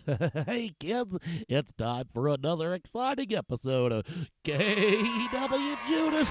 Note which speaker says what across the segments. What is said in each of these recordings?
Speaker 1: Hey, kids, it's time for another exciting episode of KWJUDAS.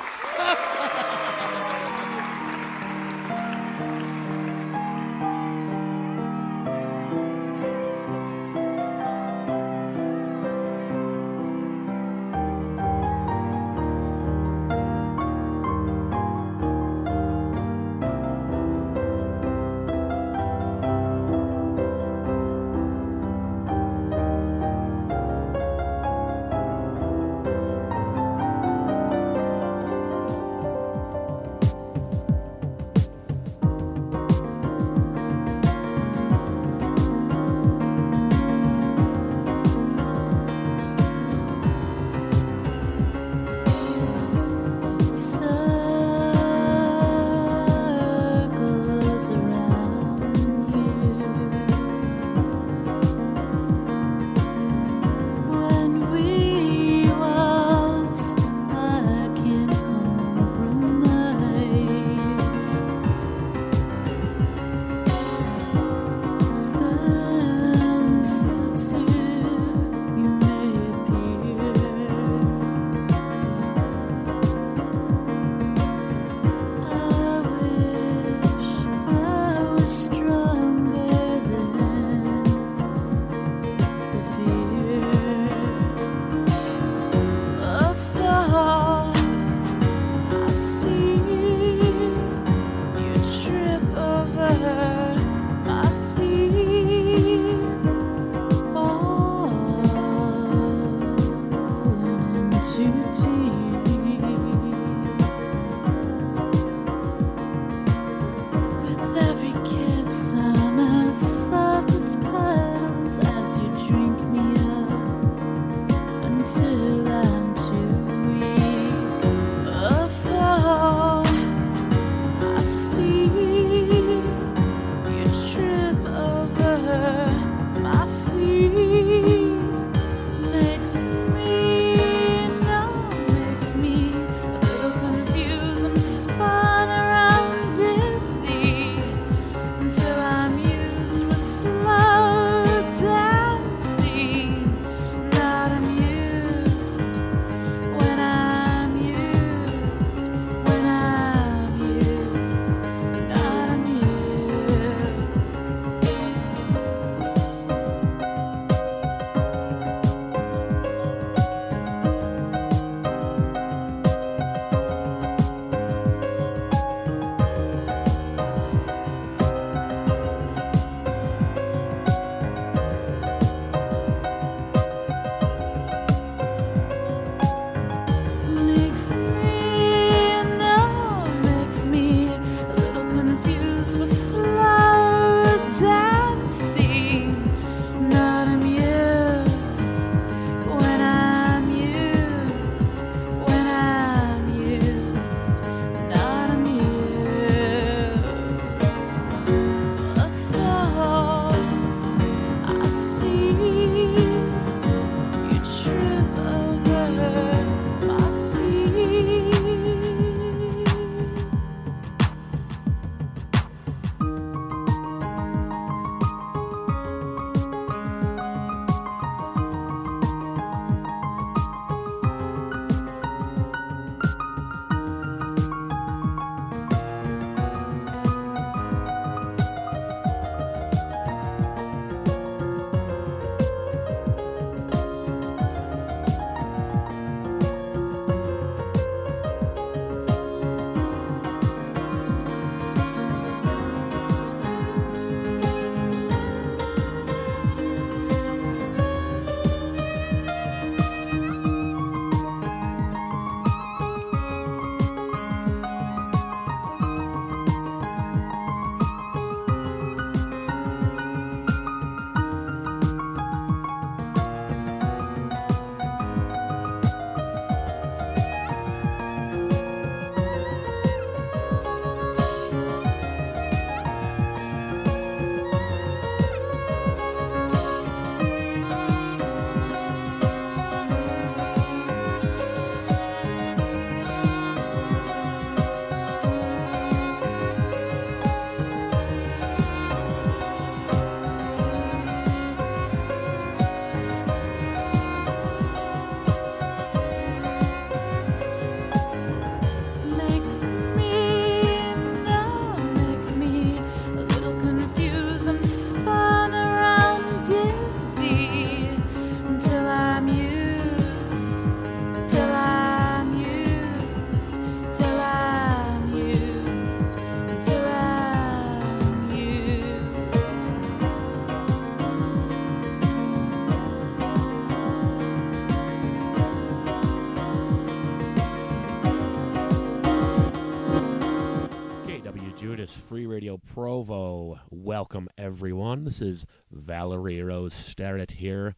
Speaker 1: Provo. Welcome, everyone. This is Valerie Rose Sterrett here.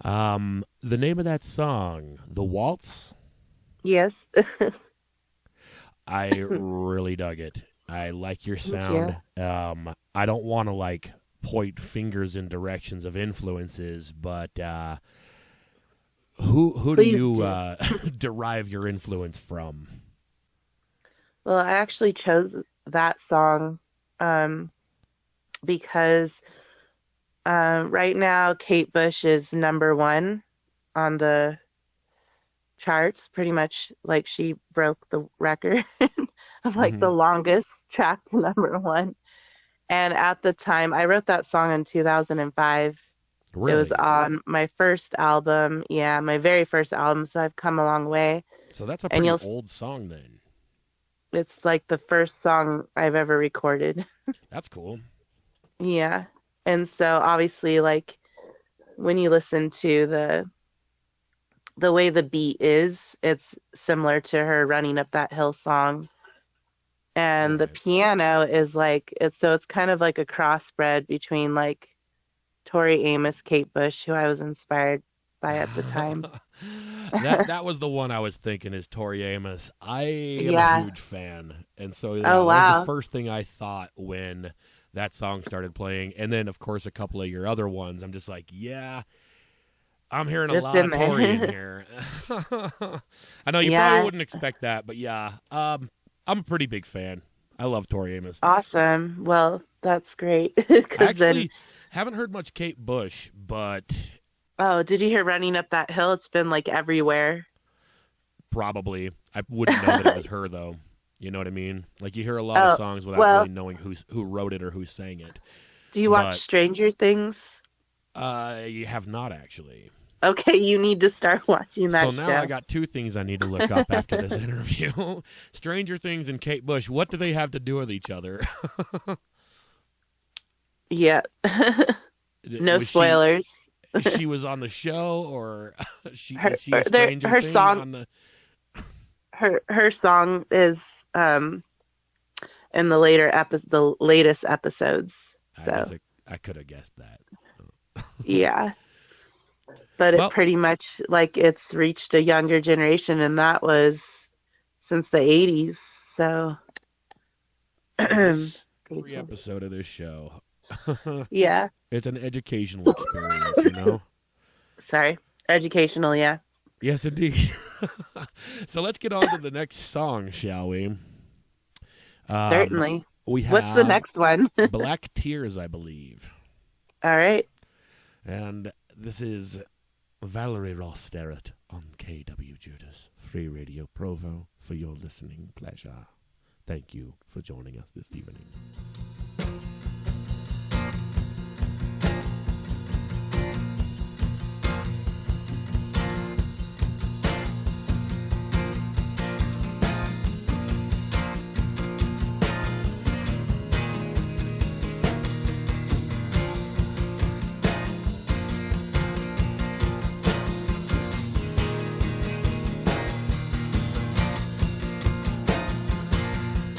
Speaker 1: The name of that song, The Waltz?
Speaker 2: Yes.
Speaker 1: I really dug it. I like your sound. I don't want to, point fingers in directions of influences, but who do you derive your influence from?
Speaker 2: Well, I actually chose that song because right now Kate Bush is number one on the charts, pretty much. Like, she broke the record of the longest track to number one. And at the time, I wrote that song in 2005.
Speaker 1: Really?
Speaker 2: It was on my first album. Yeah, my very first album. So I've come a long way.
Speaker 1: So that's a
Speaker 2: And
Speaker 1: pretty old song then.
Speaker 2: It's like the first song I've ever recorded.
Speaker 1: That's cool.
Speaker 2: Yeah. And so obviously, when you listen to the way the beat is, it's similar to her Running Up That Hill song. And the piano is it's kind of like a crossbred between Tori Amos, Kate Bush, who I was inspired by at the time.
Speaker 1: that was the one I was thinking, is Tori Amos. I am a huge fan. And so that was the first thing I thought when that song started playing. And then, of course, a couple of your other ones. I'm just like, yeah, I'm hearing a lot of Tori in here. I know you probably wouldn't expect that, but yeah, I'm a pretty big fan. I love Tori Amos.
Speaker 2: Awesome. Well, that's great.
Speaker 1: Actually, haven't heard much Kate Bush, but...
Speaker 2: Oh, did you hear Running Up That Hill? It's been everywhere.
Speaker 1: Probably. I wouldn't know that it was her, though. You know what I mean? You hear a lot of songs without really knowing who wrote it or who sang it.
Speaker 2: Do you watch Stranger Things?
Speaker 1: You have not, actually.
Speaker 2: Okay, you need to start watching that show.
Speaker 1: So now I got two things I need to look up after this interview. Stranger Things and Kate Bush. What do they have to do with each other?
Speaker 2: Yeah. No spoilers.
Speaker 1: She was on the show, or is she a Stranger
Speaker 2: her
Speaker 1: Thing
Speaker 2: song,
Speaker 1: on the...
Speaker 2: Her song is in the latest episodes. So
Speaker 1: I could have guessed that.
Speaker 2: Yeah. But it pretty much it's reached a younger generation, and that was since the 80s. So
Speaker 1: every episode of this show.
Speaker 2: Yeah.
Speaker 1: It's an educational experience, you know?
Speaker 2: Sorry. Educational, yeah.
Speaker 1: Yes, indeed. So let's get on to the next song, shall we?
Speaker 2: Certainly.
Speaker 1: We have
Speaker 2: What's the next one?
Speaker 1: Black Tears, I believe.
Speaker 2: All right.
Speaker 1: And this is Valerie Rose Sterrett on KWJUDAS, Free Radio Provo, for your listening pleasure. Thank you for joining us this evening.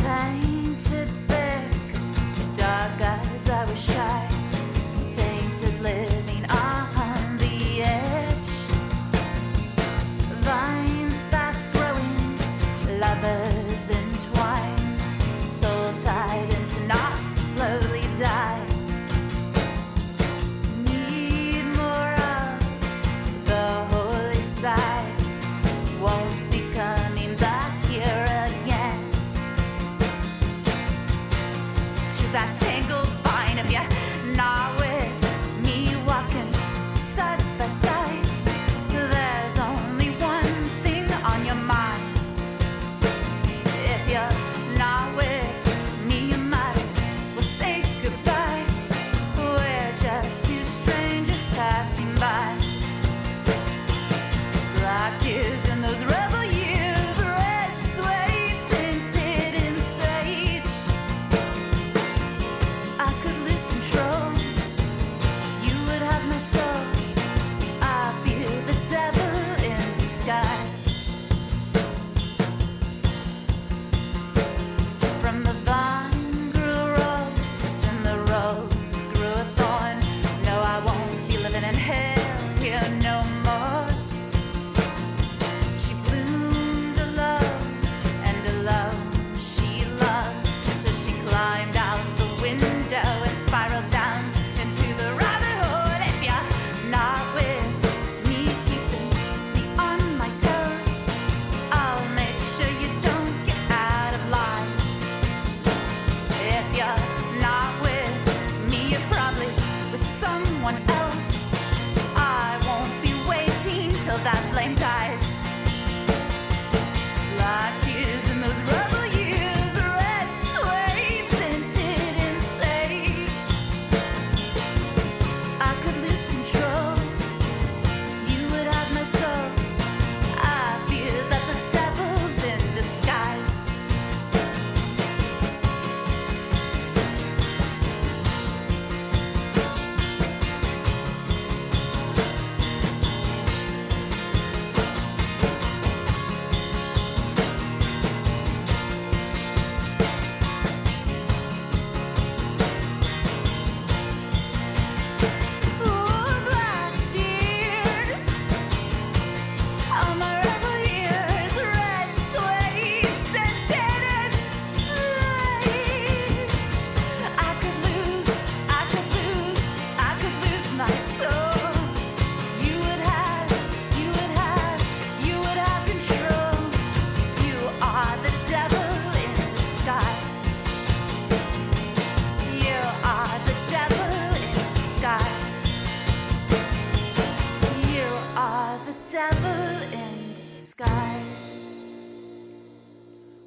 Speaker 3: Painted thick, dark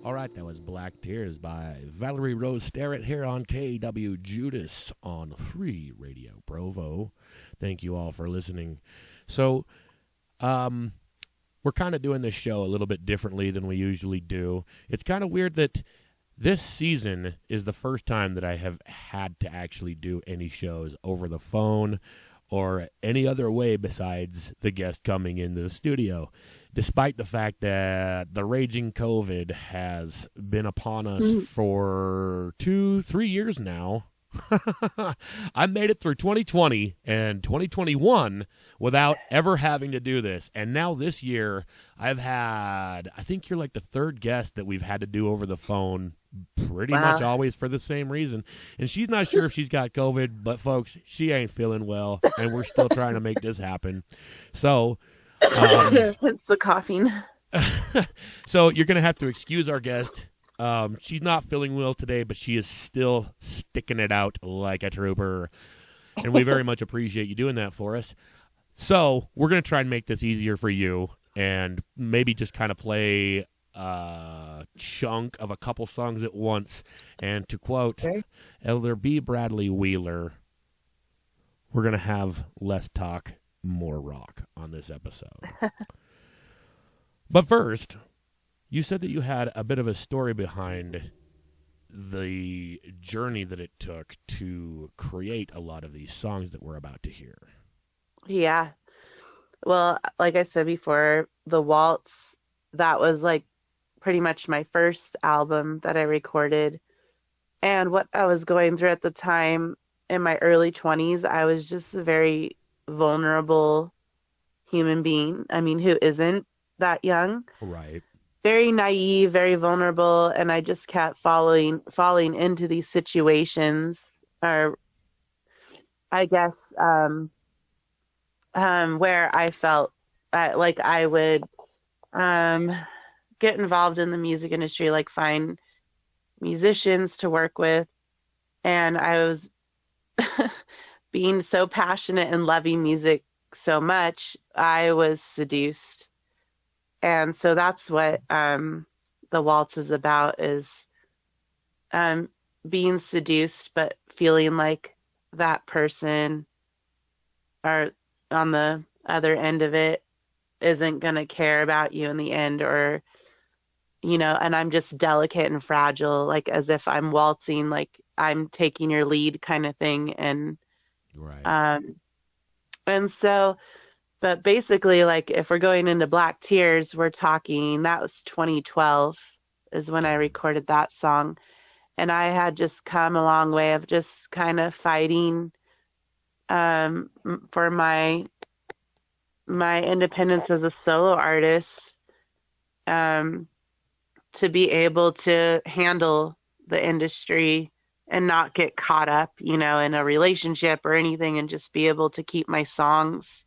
Speaker 1: All right, that was Black Tears by Valerie Rose Sterrett here on KWJUDAS on Free Radio Provo. Thank you all for listening. So, we're kind of doing this show a little bit differently than we usually do. It's kind of weird that this season is the first time that I have had to actually do any shows over the phone or any other way besides the guest coming into the studio, despite the fact that the raging COVID has been upon us for 2-3 years now. I made it through 2020 and 2021 without ever having to do this. And now this year, I think you're like the third guest that we've had to do over the phone pretty much always for the same reason. And she's not sure if she's got COVID, but folks, she ain't feeling well, and we're still trying to make this happen. So,
Speaker 2: it's the coughing.
Speaker 1: So you're going to have to excuse our guest. She's not feeling well today, but she is still sticking it out like a trooper, and we very much appreciate you doing that for us. So we're going to try and make this easier for you and maybe just kind of play a chunk of a couple songs at once. And to quote Elder B. Bradley Wheeler, we're going to have less talk, more rock on this episode. But first, you said that you had a bit of a story behind the journey that it took to create a lot of these songs that we're about to hear.
Speaker 2: Yeah. Well, like I said before, The Waltz, that was like pretty much my first album that I recorded. And what I was going through at the time in my early 20s, I was just a very vulnerable human being. I mean, who isn't that young?
Speaker 1: Right.
Speaker 2: Very naive, very vulnerable, and I just kept falling into these situations, or I guess where I felt like I would get involved in the music industry, like find musicians to work with, and I was being so passionate and loving music so much, I was seduced. And so that's what The Waltz is about, is being seduced, but feeling like that person or on the other end of it isn't going to care about you in the end, or, you know, and I'm just delicate and fragile, like as if I'm waltzing, like I'm taking your lead kind of thing. And, and so, but basically, like, if we're going into Black Tears, we're talking, that was 2012 is when I recorded that song. And I had just come a long way of just kind of fighting for my independence as a solo artist, to be able to handle the industry and not get caught up, you know, in a relationship or anything, and just be able to keep my songs.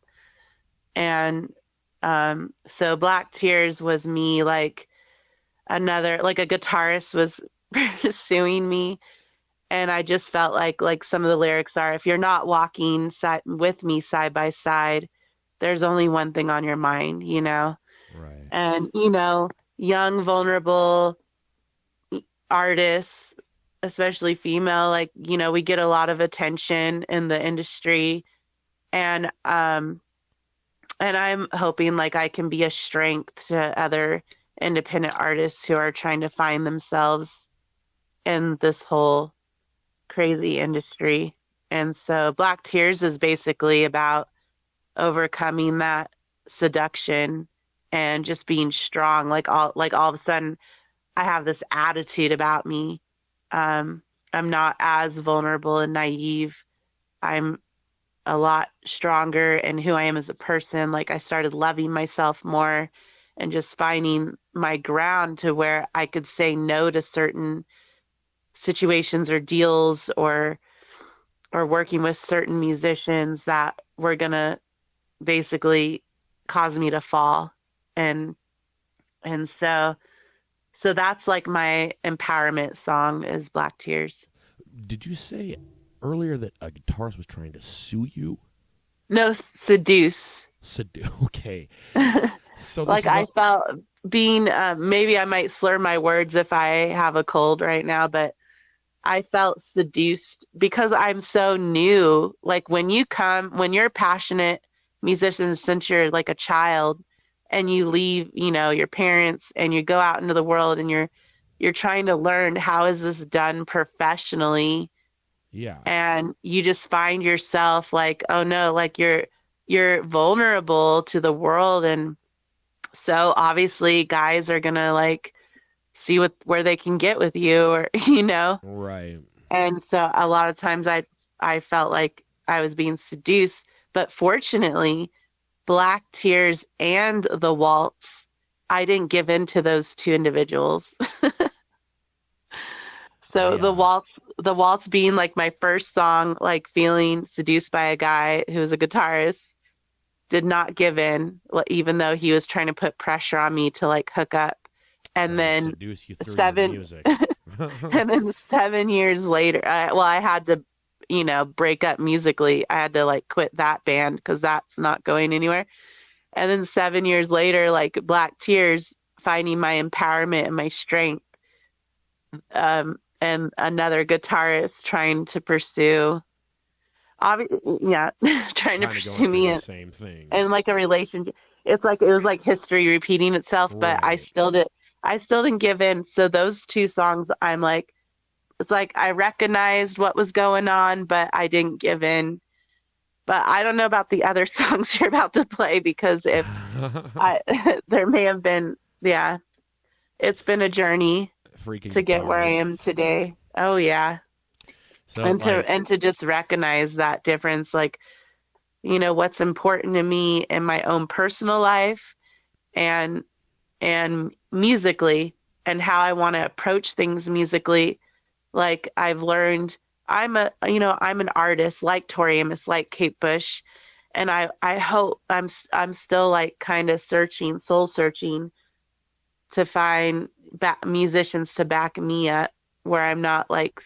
Speaker 2: And so Black Tears was me, like another, like a guitarist was pursuing me. And I just felt like some of the lyrics are, if you're not walking with me side by side, there's only one thing on your mind, you know?
Speaker 1: Right.
Speaker 2: And, you know, young, vulnerable artists, especially female, like, you know, we get a lot of attention in the industry. And I'm hoping like I can be a strength to other independent artists who are trying to find themselves in this whole crazy industry. And so Black Tears is basically about overcoming that seduction and just being strong. Like all of a sudden I have this attitude about me. I'm not as vulnerable and naive. I'm a lot stronger in who I am as a person. Like I started loving myself more and just finding my ground to where I could say no to certain situations or deals, or working with certain musicians that were going to basically cause me to fall. And so that's like my empowerment song is Black Tears.
Speaker 1: Did you say earlier that a guitarist was trying to sue you?
Speaker 2: No, seduce.
Speaker 1: Okay. So this
Speaker 2: Like
Speaker 1: is
Speaker 2: I felt being, maybe I might slur my words if I have a cold right now, but I felt seduced because I'm so new. Like when you're a passionate musician since you're like a child and you leave, your parents and you go out into the world and you're trying to learn how is this done professionally,
Speaker 1: yeah.
Speaker 2: and you just find yourself like, oh no, like you're vulnerable to the world, and so obviously guys are gonna like see where they can get with you, or
Speaker 1: Right.
Speaker 2: and so a lot of times I felt like I was being seduced, but fortunately, Black Tears and The Waltz, I didn't give in to those two individuals. So
Speaker 1: Yeah.
Speaker 2: The Waltz being like my first song, like feeling seduced by a guy who was a guitarist, did not give in, even though he was trying to put pressure on me to like hook up. And
Speaker 1: Trying to
Speaker 2: then
Speaker 1: seduce you through your
Speaker 2: seven,
Speaker 1: music.
Speaker 2: and then 7 years later, I had to, break up musically. I had to like quit that band because that's not going anywhere. And then 7 years later, like Black Tears, finding my empowerment and my strength, and another guitarist trying to pursue, yeah, trying to
Speaker 1: Kind of going
Speaker 2: pursue
Speaker 1: through
Speaker 2: me
Speaker 1: the
Speaker 2: in,
Speaker 1: same thing.
Speaker 2: in like a relationship. It's like it was like history repeating itself, but
Speaker 1: Right.
Speaker 2: I still didn't give in. So those two songs, I'm like, it's like I recognized what was going on, but I didn't give in. But I don't know about the other songs you're about to play, because if I there may have been, yeah, it's been a journey
Speaker 1: Freaking
Speaker 2: to get where I am
Speaker 1: guitarists.
Speaker 2: today. Oh yeah.
Speaker 1: So
Speaker 2: And
Speaker 1: like,
Speaker 2: to just recognize that difference, like, what's important to me in my own personal life, and musically, and how I want to approach things musically. Like I've learned, I'm an artist like Tori Amos, like Kate Bush, and I hope I'm still like kind of soul searching to find musicians to back me up, where I'm not like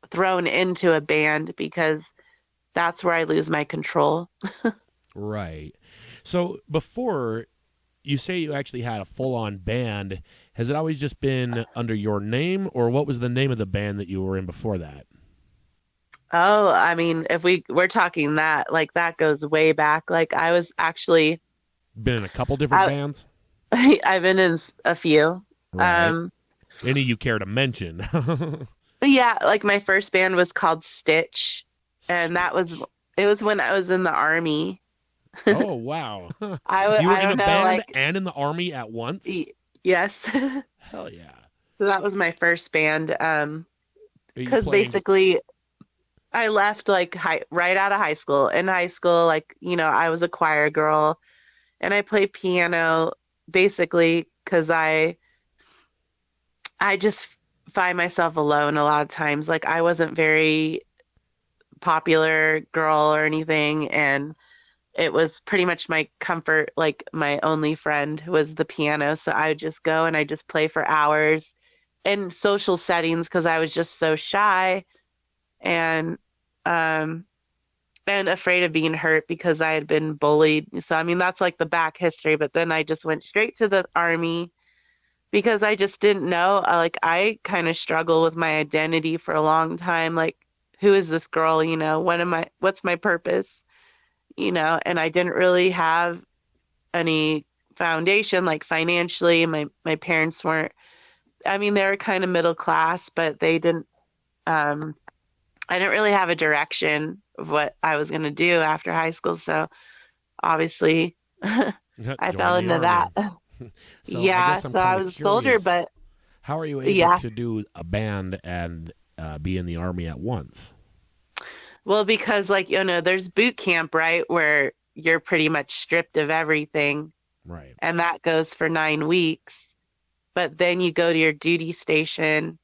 Speaker 2: thrown into a band, because that's where I lose my control.
Speaker 1: right. So before you say you actually had a full-on band, has it always just been under your name, or what was the name of the band that you were in before that?
Speaker 2: Oh, I mean, if we're talking that, like that goes way back. Like I was actually,
Speaker 1: Been in a couple different
Speaker 2: I
Speaker 1: bands?
Speaker 2: I've been in a few.
Speaker 1: Right. Any you care to mention?
Speaker 2: But yeah, like my first band was called Stitch, and
Speaker 1: Stitch.
Speaker 2: it was when I was in the army.
Speaker 1: Oh, wow. You were
Speaker 2: I
Speaker 1: in a
Speaker 2: don't know,
Speaker 1: band
Speaker 2: like
Speaker 1: and in the army at once?
Speaker 2: yes.
Speaker 1: Hell yeah.
Speaker 2: So that was my first band.
Speaker 1: Are you
Speaker 2: Because
Speaker 1: playing?
Speaker 2: basically I left like right out of high school. In high school, like, I was a choir girl, and I played piano basically because I just find myself alone a lot of times. Like I wasn't very popular girl or anything, and it was pretty much my comfort. Like my only friend was the piano, so I would just go and I just play for hours in social settings because I was just so shy, and um and afraid of being hurt because I had been bullied. So I mean that's like the back history, but then I just went straight to the army because I just didn't know. Like I kind of struggled with my identity for a long time. Like, who is this girl? What's my purpose? And I didn't really have any foundation, like financially. My parents weren't, I mean, they were kind of middle class, but they didn't, I didn't really have a direction of what I was going to do after high school. So obviously I fell
Speaker 1: Join the
Speaker 2: into
Speaker 1: army.
Speaker 2: that.
Speaker 1: So I
Speaker 2: Yeah.
Speaker 1: guess I'm
Speaker 2: So I
Speaker 1: kind of
Speaker 2: was a soldier,
Speaker 1: curious.
Speaker 2: but
Speaker 1: How are you able
Speaker 2: yeah.
Speaker 1: to do a band and be in the army at once?
Speaker 2: Well, because like, there's boot camp, right? Where you're pretty much stripped of everything,
Speaker 1: Right.
Speaker 2: and that goes for 9 weeks. But then you go to your duty station,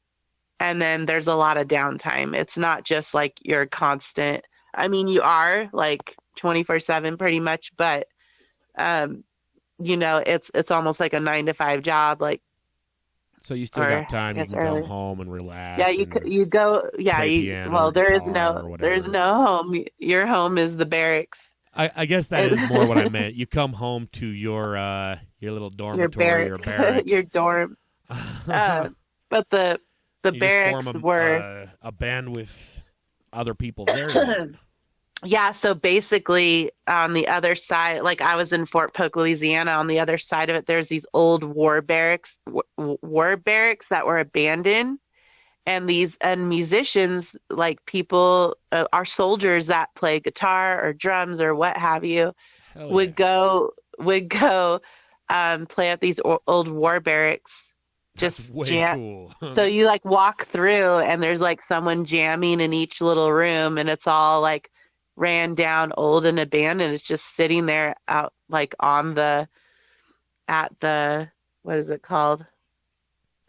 Speaker 2: and then there's a lot of downtime. It's not just like you're constant. I mean, you are like 24/7 pretty much, but um, it's almost like a 9 to 5 job, like,
Speaker 1: So you still
Speaker 2: or
Speaker 1: got
Speaker 2: I
Speaker 1: time. You
Speaker 2: guess
Speaker 1: can come
Speaker 2: early.
Speaker 1: home and
Speaker 2: Yeah,
Speaker 1: relax and
Speaker 2: you go, yeah,
Speaker 1: play piano
Speaker 2: well,
Speaker 1: or guitar or
Speaker 2: there is
Speaker 1: whatever.
Speaker 2: no home. Your home is the barracks.
Speaker 1: I guess that is more what I meant. You come home to your little dormitory or barracks.
Speaker 2: Your dorm. But the
Speaker 1: you
Speaker 2: barracks
Speaker 1: just form
Speaker 2: were
Speaker 1: a band with other people there.
Speaker 2: Yeah, so basically on the other side, like I was in Fort Polk, Louisiana, on the other side of it, there's these old war barracks that were abandoned. And musicians, like people, our soldiers that play guitar or drums or what have you, would go play at these old war barracks.
Speaker 1: Just way cool.
Speaker 2: So you like walk through and there's like someone jamming in each little room, and it's all like ran down, old and abandoned. It's just sitting there out like at the what is it called?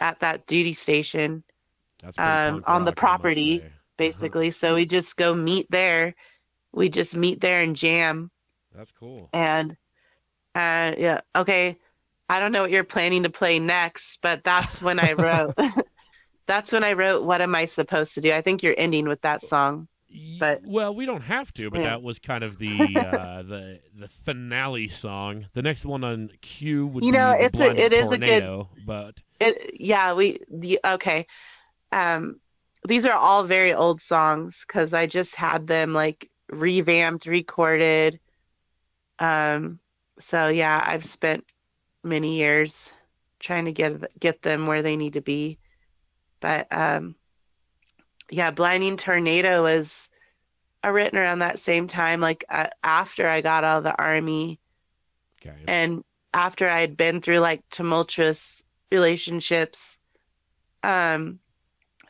Speaker 2: At that duty station.
Speaker 1: That's
Speaker 2: on the property, basically. So we just go meet there. We just meet there and jam.
Speaker 1: That's cool.
Speaker 2: And yeah, okay. I don't know what you're planning to play next, but that's when I wrote. That's when I wrote "What Am I Supposed to Do?" I think you're ending with that song. But
Speaker 1: well, we don't have to. But that was kind of the finale song. The next one on cue would be the Blinding Tornado.
Speaker 2: Okay. These are all very old songs because I just had them like revamped, recorded. So yeah, I've spent many years trying to get them where they need to be. But yeah, Blinding Tornado was written around that same time, like after I got out of the Army.
Speaker 1: Okay.
Speaker 2: And after I had been through like tumultuous relationships.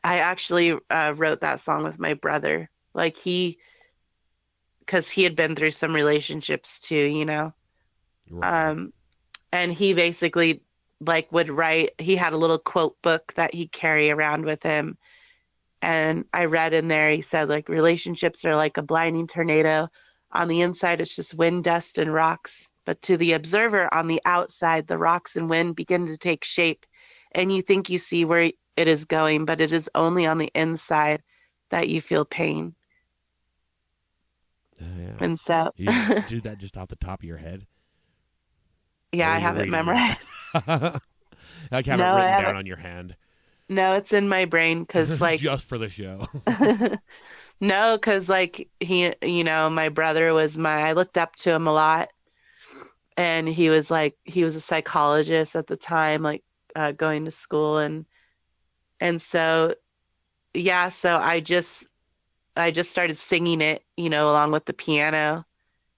Speaker 2: I actually wrote that song with my brother, like because he had been through some relationships too,
Speaker 1: Right.
Speaker 2: And he basically like would write. He had a little quote book that he'd carry around with him, and I read in there. He said like relationships are like a blinding tornado. On the inside, it's just wind, dust, and rocks, but to the observer on the outside, the rocks and wind begin to take shape, and you think you see where it is going, but it is only on the inside that you feel pain.
Speaker 1: Yeah.
Speaker 2: And so
Speaker 1: you do that just off the top of your head?
Speaker 2: Yeah, I have it memorized.
Speaker 1: Like have it written down on your hand.
Speaker 2: No, it's in my brain because like
Speaker 1: just for the show.
Speaker 2: No, because like my brother was I looked up to him a lot, and he was a psychologist at the time, like going to school, and so yeah, so I just started singing it, along with the piano,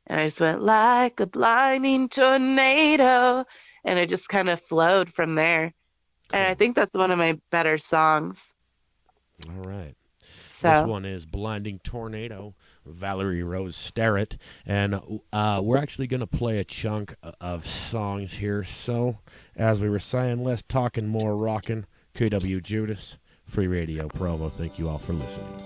Speaker 2: and I just went like a blinding tornado, and it just kind of flowed from there. Cool. And I think that's one of my better songs.
Speaker 1: All right.
Speaker 2: So
Speaker 1: this one is Blinding Tornado, Valerie Rose Sterrett, and we're actually going to play a chunk of songs here. So, as we were saying, less talking, more rocking. KWJUDAS, Free Radio Provo. Thank you all for listening.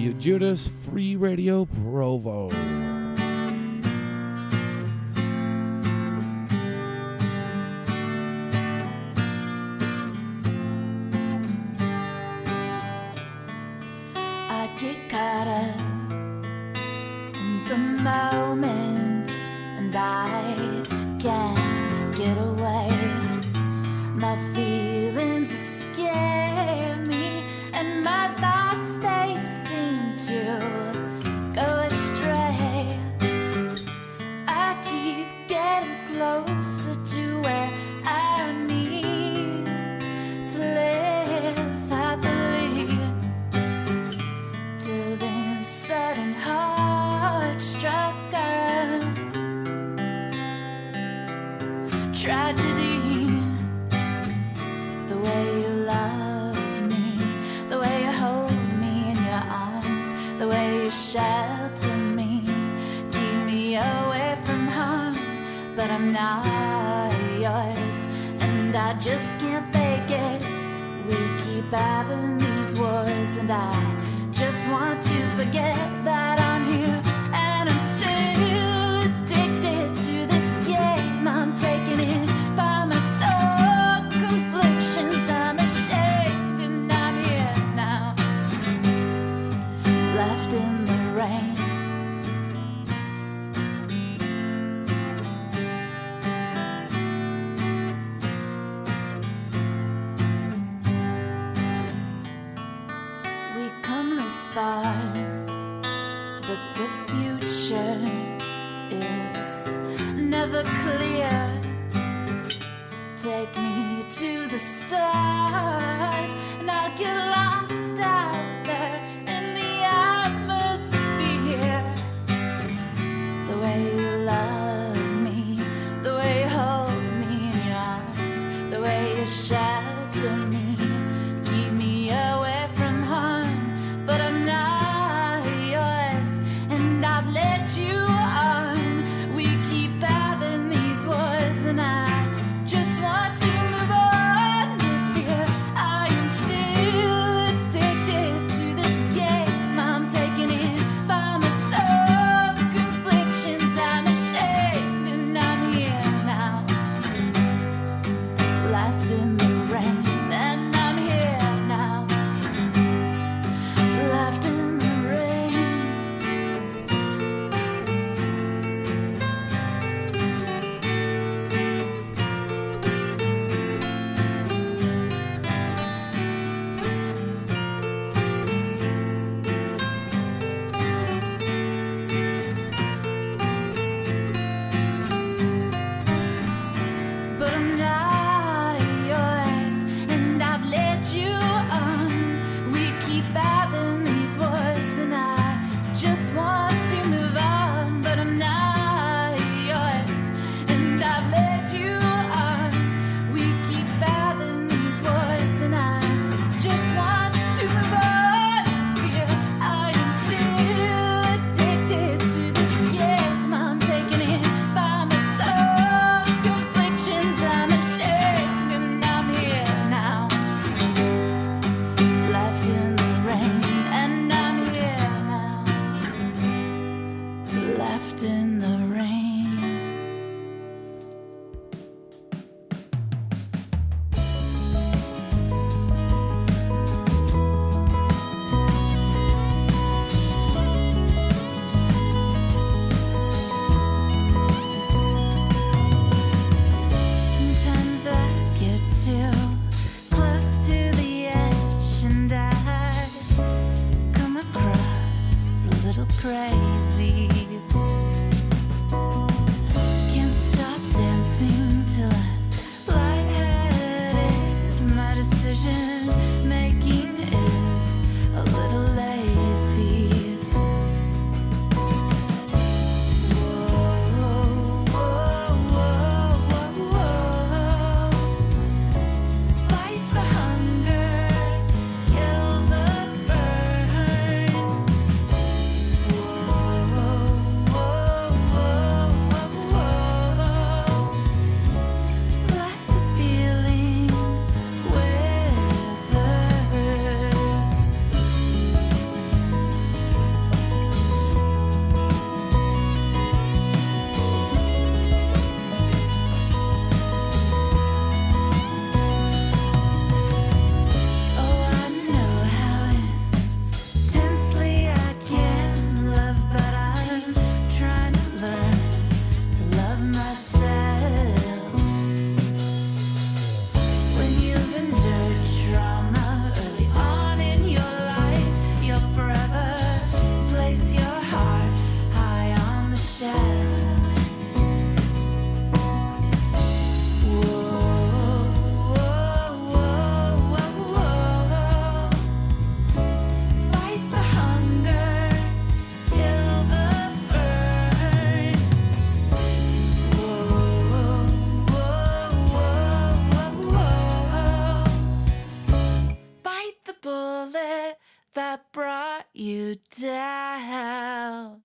Speaker 1: KWJUDAS Free Radio Provo.
Speaker 3: I get caught up in the moment, and I can't get away. My feelings escape me, and my thoughts, they seem to go astray. I keep getting closer to where I need to live happily, till then sudden heart struck a tragedy. The way you love me, the way you hold me in your arms, the way you shelter me, keep me away from harm. But I'm not yours, and I just can't fake it. We keep having these wars, and I just want to forget that I'm here, and I'm still addicted to this game. I'm taking it by my soul, conflictions, I'm ashamed, and I'm here now, left in the rain. We come this far, but the future is never clear. Take me to the stars, and I'll get lost out there in the atmosphere. The way you love me, the way you hold me in your arms, the way you shelter me, keep me away from harm. But I'm not yours, and I've let you on. We keep having these wars, and I just want to move on with you. I am still that brought you down.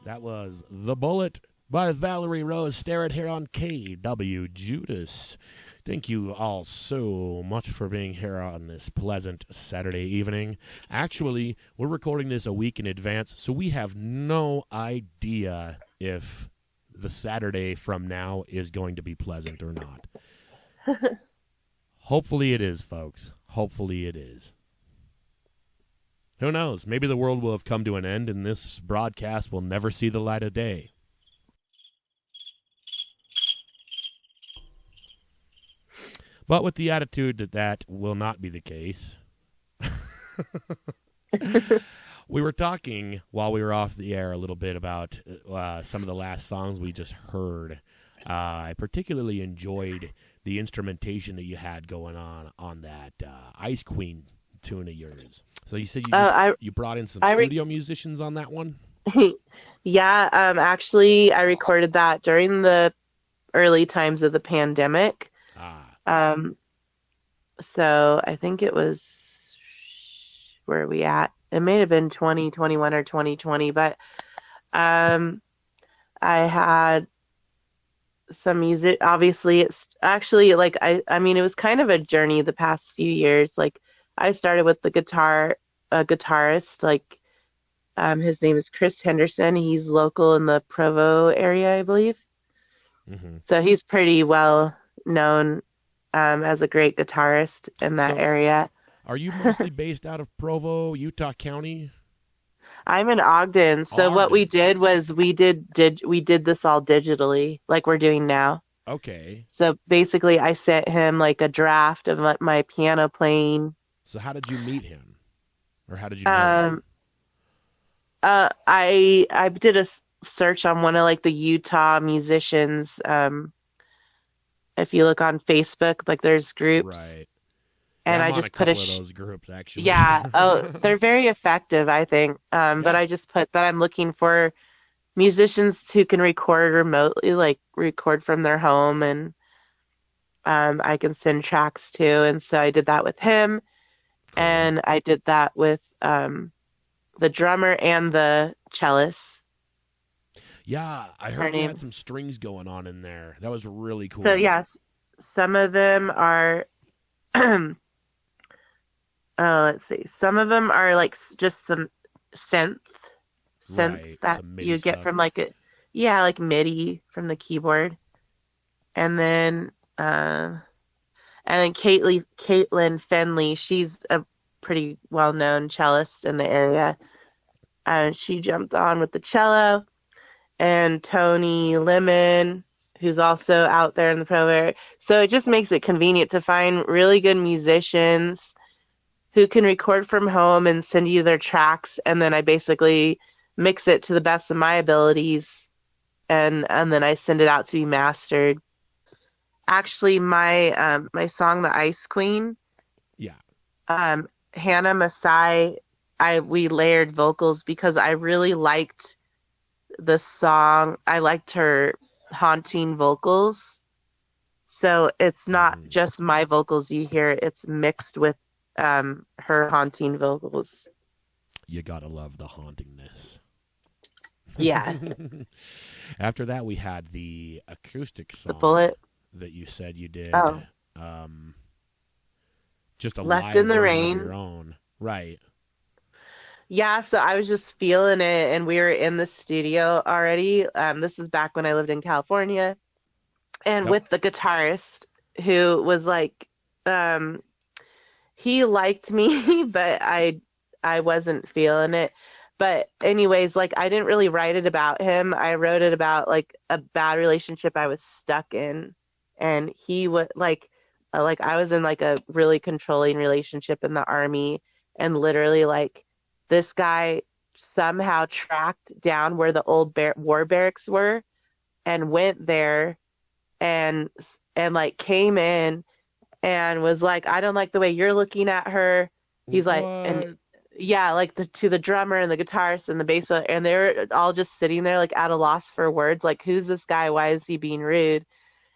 Speaker 1: That was The Bullet by Valerie Rose Sterrett here on KWJUDAS. Thank you all so much for being here on this pleasant Saturday evening. Actually, we're recording this a week in advance, so we have no idea if the Saturday from now is going to be pleasant or not. Hopefully it is, folks. Hopefully it is. Who knows? Maybe the world will have come to an end and this broadcast will never see the light of day. But with the attitude that that will not be the case, we were talking while we were off the air a little bit about some of the last songs we just heard. I particularly enjoyed the instrumentation that you had going on that Ice Queen tune of yours. So you said you brought in some studio musicians on that one?
Speaker 2: Yeah, actually I recorded that during the early times of the pandemic. So I think it was, where are we at? It may have been 2021 or 2020, but I had some music. Obviously, it's actually like I mean, it was kind of a journey the past few years. Like I started with the guitarist. Like his name is Chris Henderson. He's local in the Provo area, I believe. Mm-hmm. So he's pretty well known as a great guitarist in that area.
Speaker 1: Are you mostly based out of Provo, Utah County?
Speaker 2: I'm in Ogden. So what we did was we did this all digitally, like we're doing now.
Speaker 1: Okay. So
Speaker 2: basically, I sent him like a draft of my piano playing.
Speaker 1: So how did you meet him, or how did you know him?
Speaker 2: I did a search on one of like the Utah musicians. If you look on Facebook, like there's groups.
Speaker 1: Right.
Speaker 2: And
Speaker 1: I
Speaker 2: just
Speaker 1: put of those groups, actually.
Speaker 2: Yeah. Oh, they're very effective, I think. But I just put that I'm looking for musicians who can record remotely, like record from their home, and I can send tracks to. And so I did that with him. Cool. And I did that with the drummer and the cellist.
Speaker 1: Yeah, I heard you had some strings going on in there. That was really cool.
Speaker 2: So, yeah, some of them are, let's see, some of them are like just some synth right, that you get from like like MIDI from the keyboard. And then Caitlin Fenley, she's a pretty well-known cellist in the area. She jumped on with the cello. And Tony Lemon, who's also out there in the Provo area. So it just makes it convenient to find really good musicians who can record from home and send you their tracks. And then I basically mix it to the best of my abilities. And then I send it out to be mastered. Actually, my my song, The Ice Queen.
Speaker 1: Yeah.
Speaker 2: Hannah Masai, we layered vocals because I really liked the song. I liked her haunting vocals. So it's not just my vocals you hear, it's mixed with her haunting vocals.
Speaker 1: You gotta love the hauntingness.
Speaker 2: Yeah.
Speaker 1: After that, we had the acoustic song,
Speaker 2: The Bullet,
Speaker 1: that you said you did.
Speaker 2: Oh.
Speaker 1: Just a
Speaker 2: Left
Speaker 1: live
Speaker 2: in the
Speaker 1: version
Speaker 2: Rain.
Speaker 1: of your own, right?
Speaker 2: Yeah, so I was just feeling it, and we were in the studio already. This is back when I lived in California, and
Speaker 1: Yep.
Speaker 2: with the guitarist who was like, he liked me, but I wasn't feeling it. But anyways, like I didn't really write it about him. I wrote it about like a bad relationship I was stuck in, and he would like I was in like a really controlling relationship in the army, and literally like this guy somehow tracked down where the old war barracks were and went there and like came in and was like, I don't like the way you're looking at her. He's like, and yeah, like to the drummer and the guitarist and the bass player, and they're all just sitting there like at a loss for words, like, who's this guy? Why is he being rude?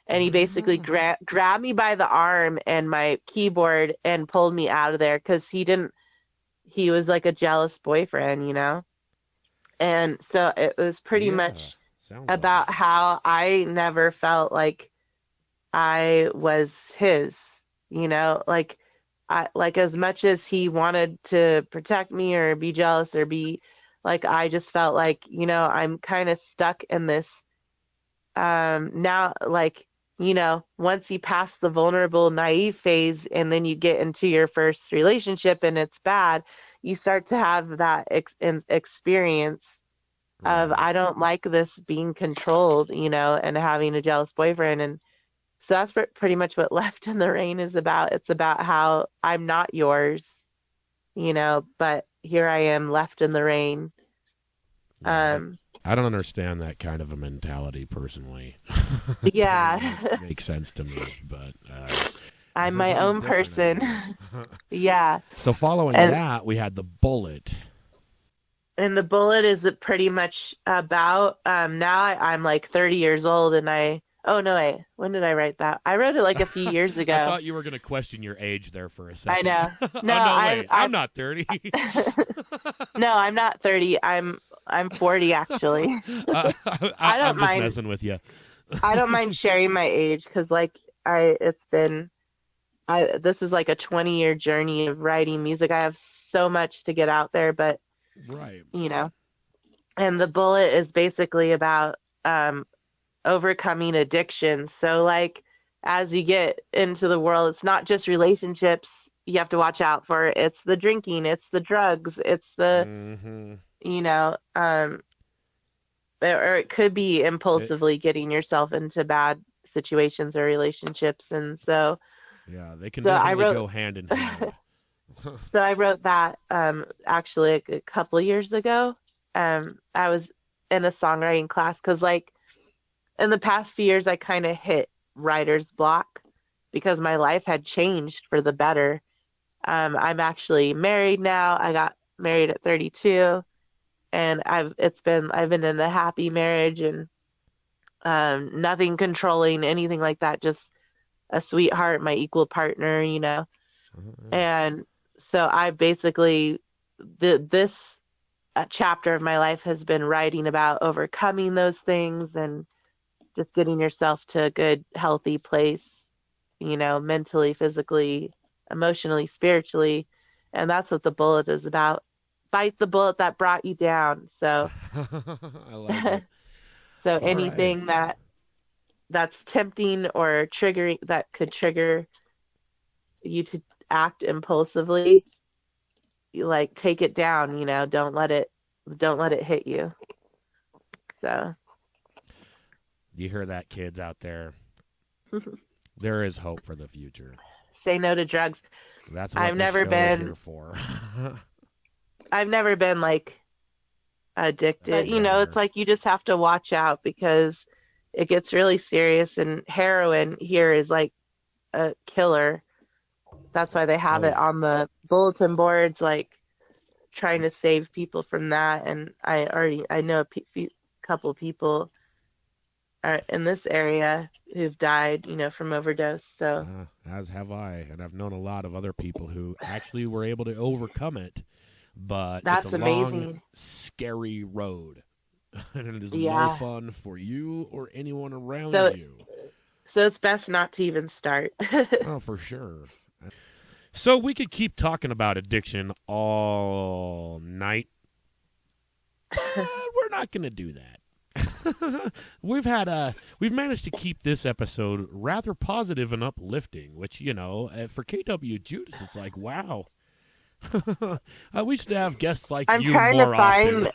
Speaker 2: And he basically grabbed me by the arm and my keyboard and pulled me out of there because he was like a jealous boyfriend, you know? And so it was pretty much about how I never felt like I was his, you know? Like as much as he wanted to protect me or be jealous or be like, I just felt like, you know, I'm kind of stuck in this now, like, you know, once you pass the vulnerable, naive phase and then you get into your first relationship and it's bad, you start to have that experience of, I don't like this being controlled, you know, and having a jealous boyfriend. And so that's pretty much what Left in the Rain is about. It's about how I'm not yours, you know, but here I am left in the rain.
Speaker 1: I don't understand that kind of a mentality personally.
Speaker 2: Yeah.
Speaker 1: It makes sense to me, but
Speaker 2: I'm my own person. Yeah.
Speaker 1: So following that, we had The Bullet.
Speaker 2: And The Bullet is pretty much about, now I'm like 30 years old and oh, no, wait. When did I write that? I wrote it like a few years ago.
Speaker 1: I thought you were going to question your age there for a second.
Speaker 2: I know.
Speaker 1: No, wait. I'm not 30.
Speaker 2: No, I'm not 30. I'm 40, actually.
Speaker 1: I'm just messing with you.
Speaker 2: I don't mind sharing my age because, like, this is like a 20-year journey of writing music. I have so much to get out there, but,
Speaker 1: right,
Speaker 2: you know. And The Bullet is basically about overcoming addiction. So like as you get into the world, it's not just relationships you have to watch out for. It's the drinking, it's the drugs, it's the you know, or it could be impulsively getting yourself into bad situations or relationships. And so
Speaker 1: yeah, they can definitely go hand in hand.
Speaker 2: So I wrote that actually a couple of years ago. I was in a songwriting class because like in the past few years, I kind of hit writer's block because my life had changed for the better. I'm actually married now. I got married at 32, and I've been in a happy marriage and nothing controlling, anything like that. Just a sweetheart, my equal partner, you know. And so I basically this chapter of my life has been writing about overcoming those things and just getting yourself to a good, healthy place, you know, mentally, physically, emotionally, spiritually. And that's what The Bullet is about. Bite the bullet that brought you down. So,
Speaker 1: I like it.
Speaker 2: So anything that's tempting or triggering, that could trigger you to act impulsively, you like take it down, you know, don't let it hit you. So.
Speaker 1: You hear that, kids out there? There is hope for the future.
Speaker 2: Say no to drugs.
Speaker 1: That's what I've never been here for.
Speaker 2: I've never been like addicted. You know, it's like you just have to watch out because it gets really serious. And heroin here is like a killer. That's why they have it on the bulletin boards, like trying to save people from that. And I know a couple people in this area who've died, from overdose. So
Speaker 1: as have I, and I've known a lot of other people who actually were able to overcome it. But
Speaker 2: that's
Speaker 1: it's a
Speaker 2: amazing.
Speaker 1: long, scary road, and it is no fun for you or anyone around you.
Speaker 2: So it's best not to even start.
Speaker 1: Oh, for sure. So we could keep talking about addiction all night. We're not going to do that. We've managed to keep this episode rather positive and uplifting, which, for KWJUDAS, it's like, wow. We should have guests like you more often.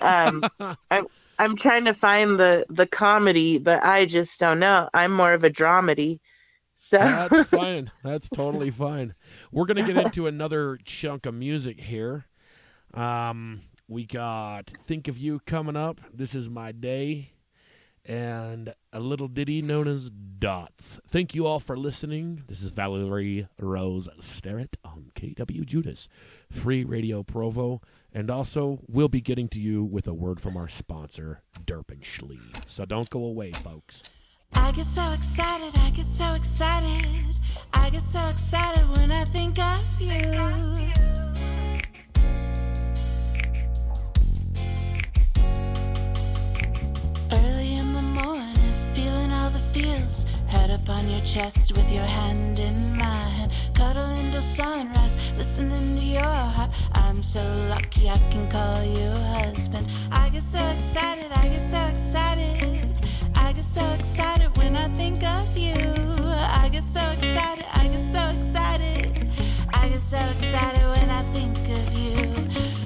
Speaker 2: I'm trying to find the comedy, but I just don't know. I'm more of a dramedy. So
Speaker 1: that's fine. That's totally fine. We're going to get into another chunk of music here. We got Think of You coming up. This is My Day. And a little ditty known as Dots. Thank you all for listening. This is Valerie Rose Sterrett on KWJUDAS, Free Radio Provo. And also, we'll be getting to you with a word from our sponsor, Durpenshlee. So don't go away, folks.
Speaker 3: I get so excited, I get so excited. I get so excited when I think of you. Early in the morning, feeling all the feels. Head up on your chest with your hand in mine. Cuddle into sunrise, listening to your heart. I'm so lucky I can call you husband. I get so excited, I get so excited. I get so excited when I think of you. I get so excited, I get so excited. I get so excited when I think of you.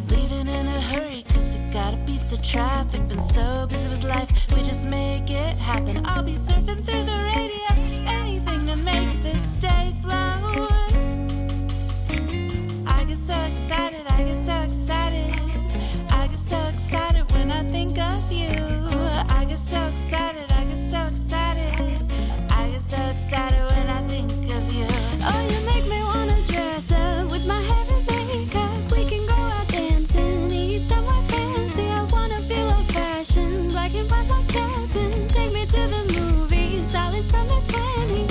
Speaker 3: Leaving in a hurry, cause we gotta beat the traffic. Been so busy with life, we just make it happen. I'll be surfing through the radio, anything to make this day flow. I get so excited, I get so excited. I get so excited when I think of you. I get so excited, I get so excited. I get so excited when I think of you. Oh, you make me wanna dress up with my hair and makeup. We can go out dancing, eat somewhere fancy. I wanna feel old-fashioned, black and white like Chaplin. Take me to the movies, darling, from the 20s.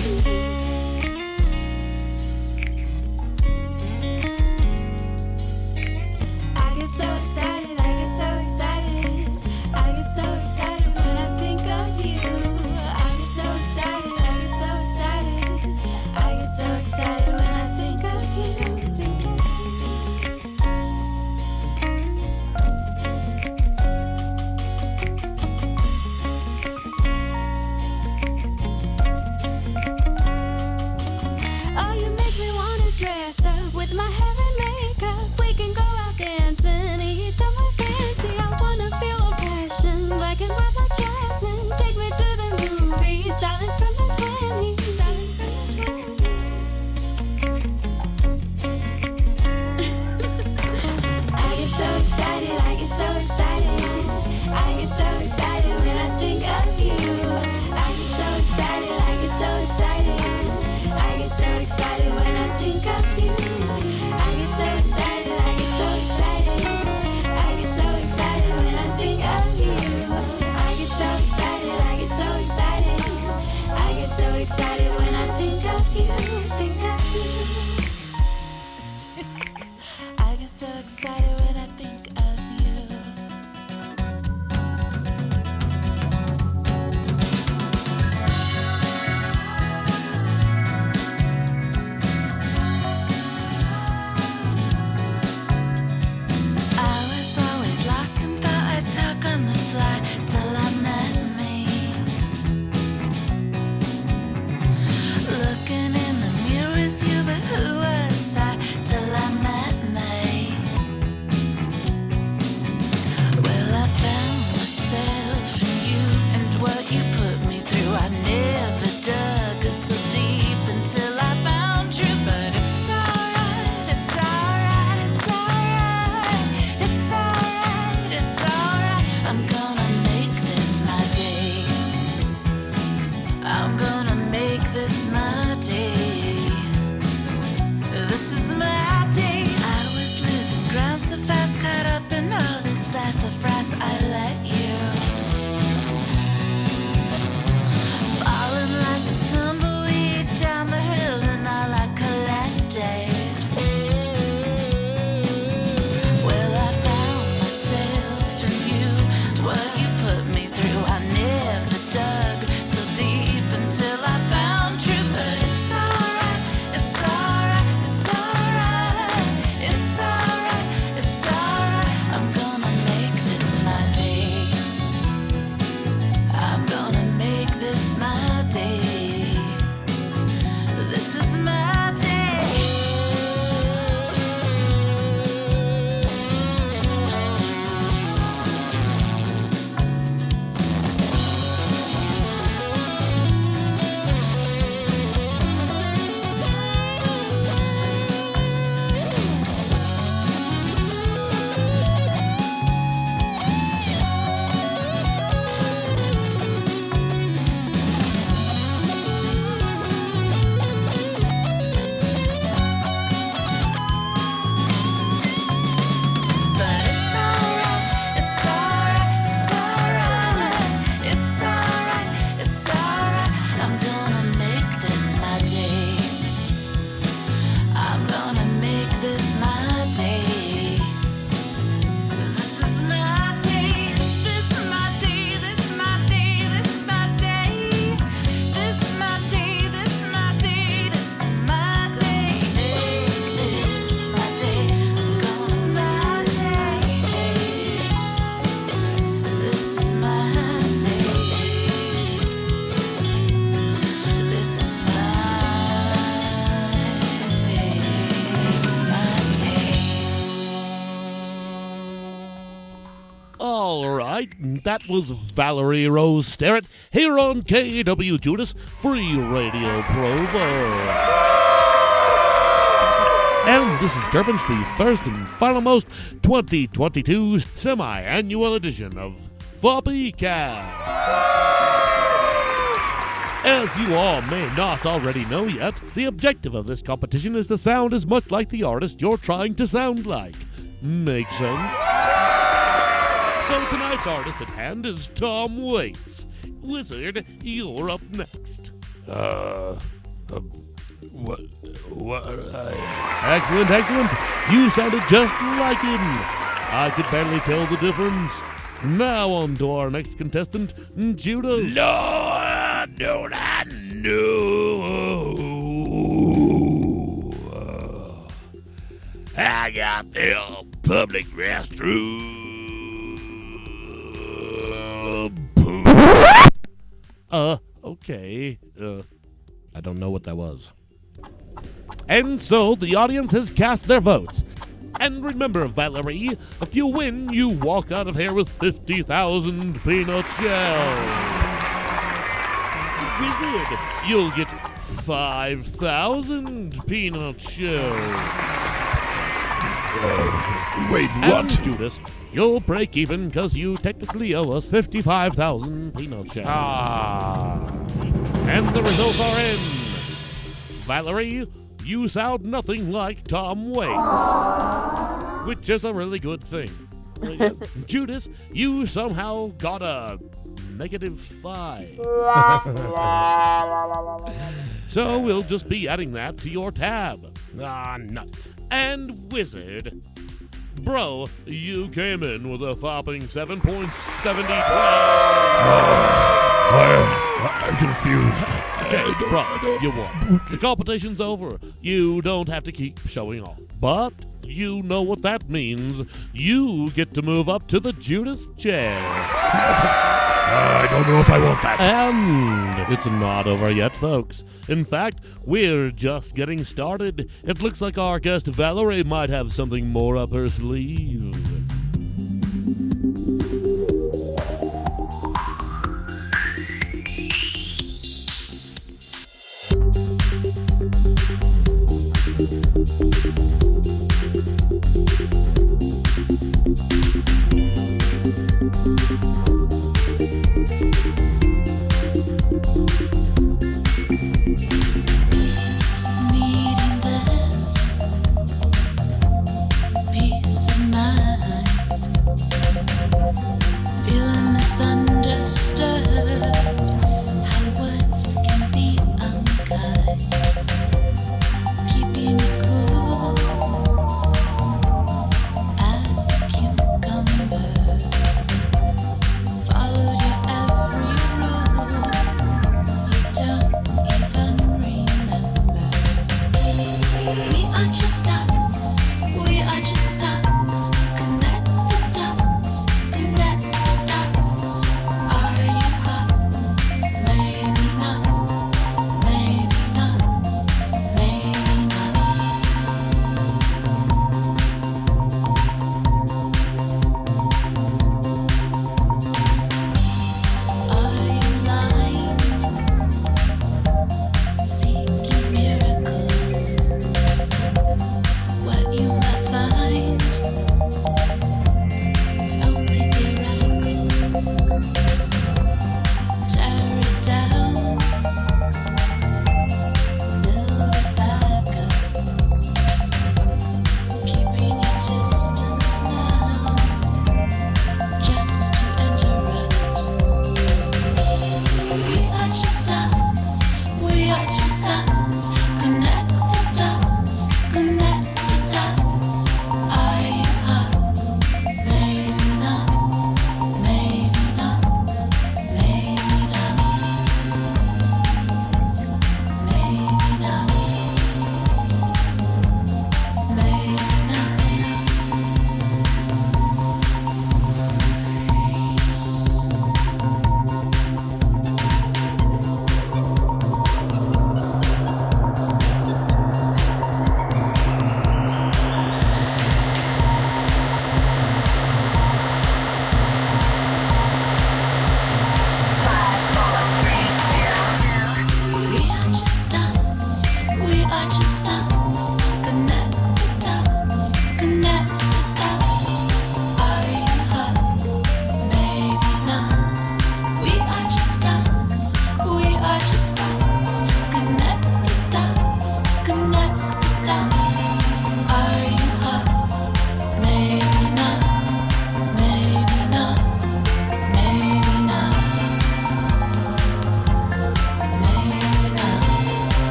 Speaker 3: I get so excited, I get so excited. I get so excited when I think of you. I get so excited, I get so excited. I get so excited when I think of you. Oh, you make me wanna dress up with my hair and makeup. We can go out dancing, eat somewhere fancy. I wanna feel old-fashioned, black and white like Chaplin. Take me to the movies, silent from the 20s. I get so excited, I get so excited. I get so excited when I think of you. I get so excited, I get so excited. I get so excited when I think of you.
Speaker 1: right, that was Valerie Rose Sterrett here on KWJUDAS Free Radio Provo. And this is Durpenshlee's first and finalmost 2022 semi-annual edition of Floppycat. As you all may not already know yet, the objective of this competition is to sound as much like the artist you're trying to sound like. Makes sense? So tonight's artist at hand is Tom Waits. Wizard, you're up next.
Speaker 4: What?
Speaker 1: Excellent. You sounded just like him. I could barely tell the difference. Now on to our next contestant, Judas.
Speaker 4: No, don't I know? I got the public restroom.
Speaker 1: Okay. I don't know what that was. And so the audience has cast their votes. And remember, Valerie, if you win, you walk out of here with 50,000 peanut shells. Wizard, you'll get 5,000 peanut shells.
Speaker 4: Wait, what?
Speaker 1: And Judas, you'll break even because you technically owe us 55,000 peanut shells. And the results are in. Valerie, you sound nothing like Tom Waits, which is a really good thing. Judas, you somehow got a -5. So we'll just be adding that to your tab. Nuts. And Wizard, bro, you came in with a fopping 7.70.
Speaker 4: I'm confused.
Speaker 1: Okay, bro, you won. The competition's over. You don't have to keep showing off. But you know what that means. You get to move up to the Judas chair.
Speaker 4: I don't know if I want that.
Speaker 1: And it's not over yet, folks. In fact, we're just getting started. It looks like our guest Valerie might have something more up her sleeve.
Speaker 3: Needing this peace of mind, feeling misunderstood, how words can be unkind, keeping it cool as a cucumber, followed your every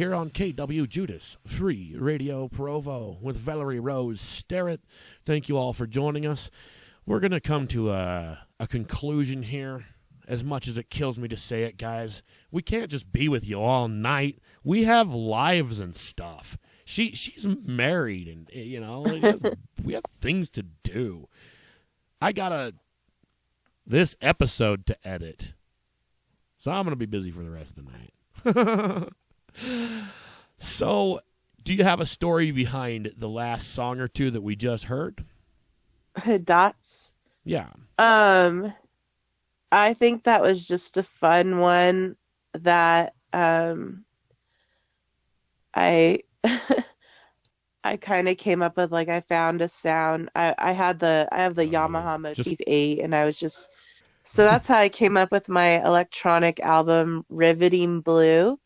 Speaker 1: here on KWJUDAS Free Radio Provo with Valerie Rose Sterrett. Thank you all for joining us. We're going to come to a conclusion here. As much as it kills me to say it, guys, we can't just be with you all night. We have lives and stuff. She's married, and we have things to do. I got this episode to edit, so I'm going to be busy for the rest of the night. So, do you have a story behind the last song or two that we just heard?
Speaker 2: Dots?
Speaker 1: Yeah.
Speaker 2: I think that was just a fun one that I I kind of came up with. Like, I found a sound. I have the Yamaha Motif 8, and I was just, so that's how I came up with my electronic album Riveting Blue.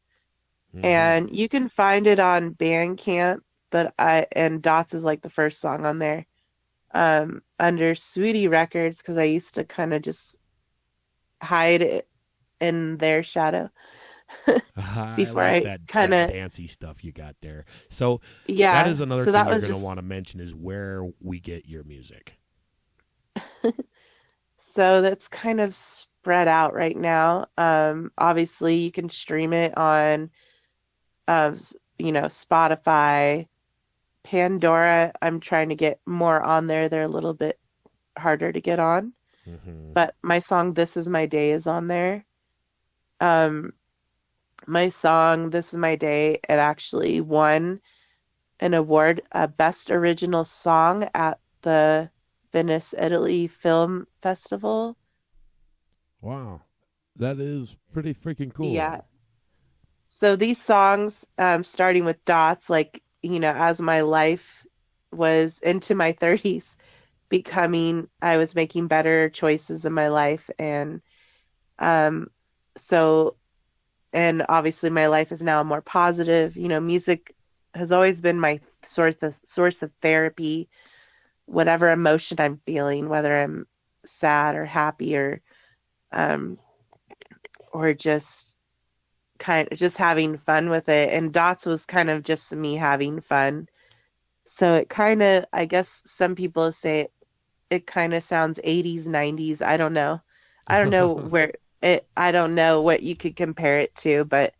Speaker 2: And you can find it on Bandcamp, and Dots is like the first song on there, under Sweetie Records, because I used to kind of just hide it in their shadow before I kind of
Speaker 1: dancey stuff you got there. So
Speaker 2: yeah,
Speaker 1: that is another thing you're going to want to mention, is where we get your music.
Speaker 2: So that's kind of spread out right now. Obviously you can stream it on Spotify, Pandora. I'm trying to get more on there. They're a little bit harder to get on. But my song This Is My Day is on there. My song This Is My Day, it actually won an award, Best Original Song, at the Venice, Italy Film Festival.
Speaker 1: Wow. That is pretty freaking cool.
Speaker 2: Yeah. So these songs, starting with Dots, like, as my life was into my 30s, I was making better choices in my life. And and obviously my life is now more positive. Music has always been my source of therapy, whatever emotion I'm feeling, whether I'm sad or happy or just having fun with it. And Dots was kind of just me having fun. So it kind of, I guess some people say it kind of sounds 80s, 90s. I don't know. I don't know I don't know what you could compare it to, but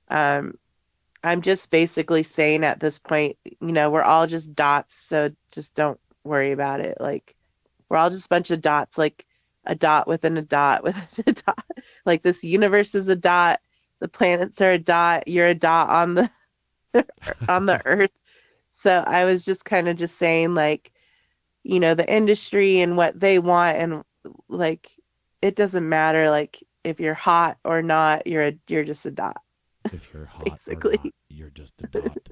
Speaker 2: I'm just basically saying at this point, we're all just dots. So just don't worry about it. Like, we're all just a bunch of dots, like a dot within a dot within a dot. Like, this universe is a dot. The planets are a dot. You're a dot on the on the earth. So I was just kind of just saying, like, the industry and what they want, and like, it doesn't matter, like, if you're hot or not, you're just a dot.
Speaker 1: If you're hot basically. Or not, you're just a dot.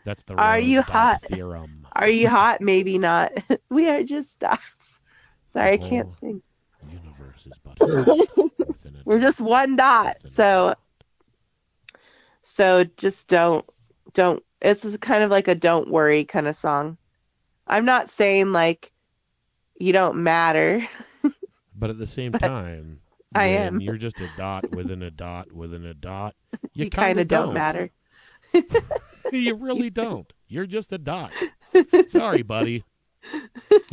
Speaker 1: That's the
Speaker 2: Are you hot?
Speaker 1: Theorem.
Speaker 2: Are you hot? Maybe not. We are just dots. Sorry, I can't sing.
Speaker 1: Universe is but a dot.
Speaker 2: We're just one dot. So just don't. It's kind of like a don't worry kind of song. I'm not saying, like, you don't matter.
Speaker 1: But at the same time,
Speaker 2: I am.
Speaker 1: You're just a dot within a dot within a dot. You
Speaker 2: kind of don't matter.
Speaker 1: You really don't. You're just a dot. Sorry, buddy.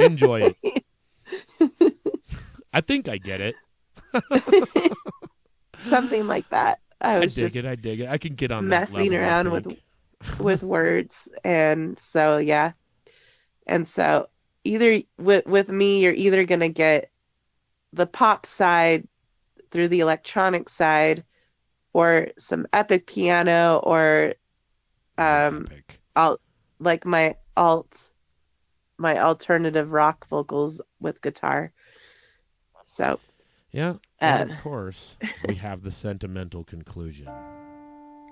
Speaker 1: Enjoy it. I think I get it.
Speaker 2: Something like that. I
Speaker 1: dig it. I can get on
Speaker 2: messing
Speaker 1: that
Speaker 2: around with words, and so yeah. And so either with me, you're either gonna get the pop side through the electronic side, or some epic piano, or like my alternative rock vocals with guitar. So
Speaker 1: yeah, and of course we have the sentimental conclusion.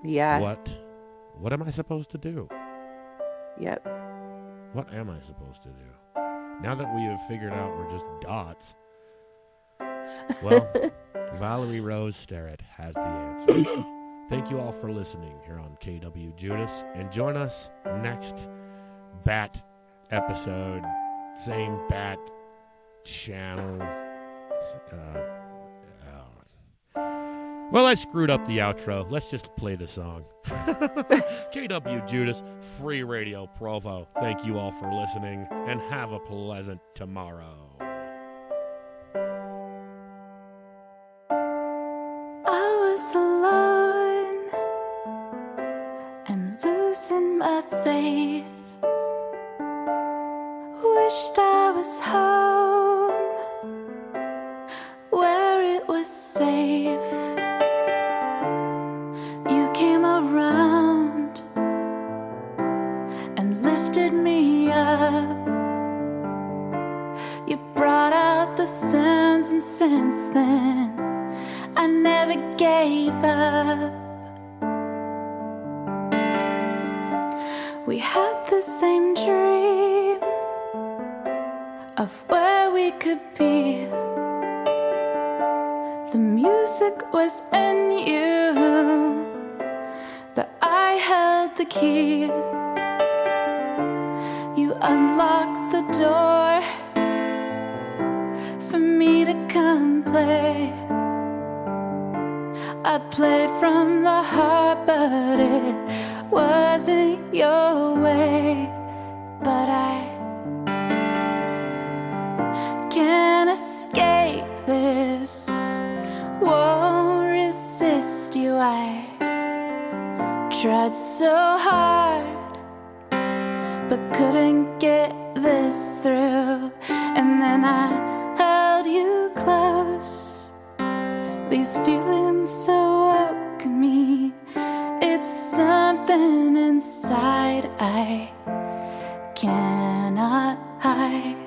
Speaker 2: Yeah.
Speaker 1: What am I supposed to do?
Speaker 2: Yep.
Speaker 1: What am I supposed to do? Now that we have figured out we're just dots, well, Valerie Rose Sterrett has the answer. Thank you all for listening here on KWJUDAS, and join us next Bat episode, same Bat channel. Well, I screwed up the outro. Let's just play the song. KWJUDAS, Free Radio Provo. Thank you all for listening, and have a pleasant tomorrow.
Speaker 3: I was alone and losing my faith. Wished I was home where it was safe. You came around and lifted me up. You brought out the sounds, and since then I never gave up. We had the same dream of where we could be. The music was in you, but I held the key. You unlocked the door for me to come play. I played from the heart, but it wasn't your way. But I can't escape this, won't resist you. I tried so hard, but couldn't get this through. And then I held you close. These feelings so woke me. It's something inside I cannot hide.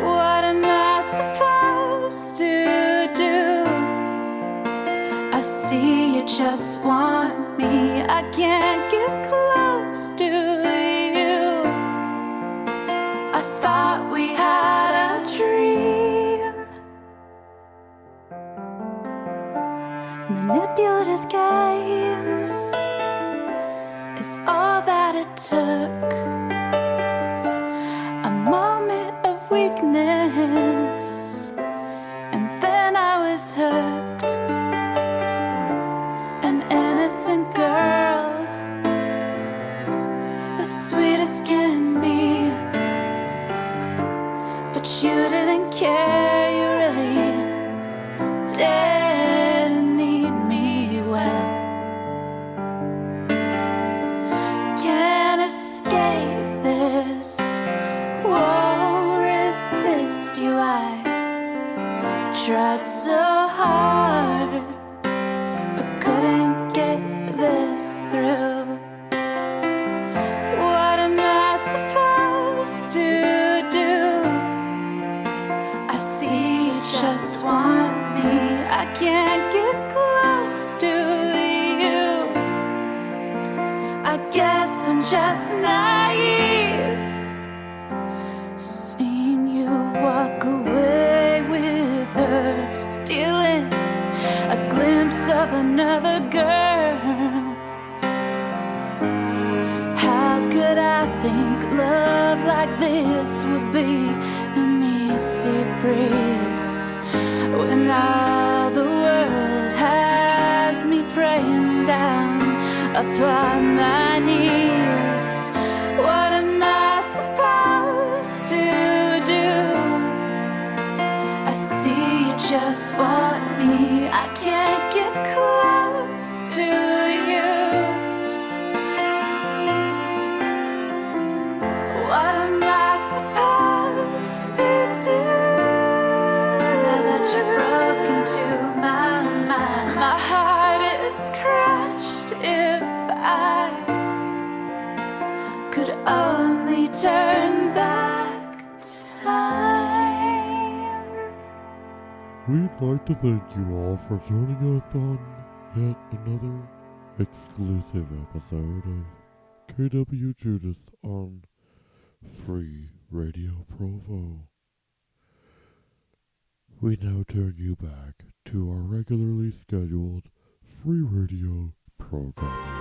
Speaker 3: What am I supposed to do? I see you just want me. I can't get close to you. I thought we had a dream. Manipulative games is all that it took. A moment of weakness, and then I was hooked. An innocent girl, as sweet as can be. But you didn't care, you really didn't need me well. Can't escape this, won't resist you. I tried so hard, but couldn't get this through. What am I supposed to do? I see you just want me. I can't get close to you. I guess I'm just naive. Seeing you walk away with her, stealing a glimpse of another girl. How could I think love like this would be an easy breeze, when all the world has me praying down upon my knees? What am I supposed to do? I see you just want me. I can't get close to you. What am I supposed to do? Now that you're broken to my mind, my heart is crushed. If I could only turn back time.
Speaker 5: We'd like to thank you all for joining us on yet another exclusive episode of KWJUDAS on Free Radio Provo. We now turn you back to our regularly scheduled free radio programming.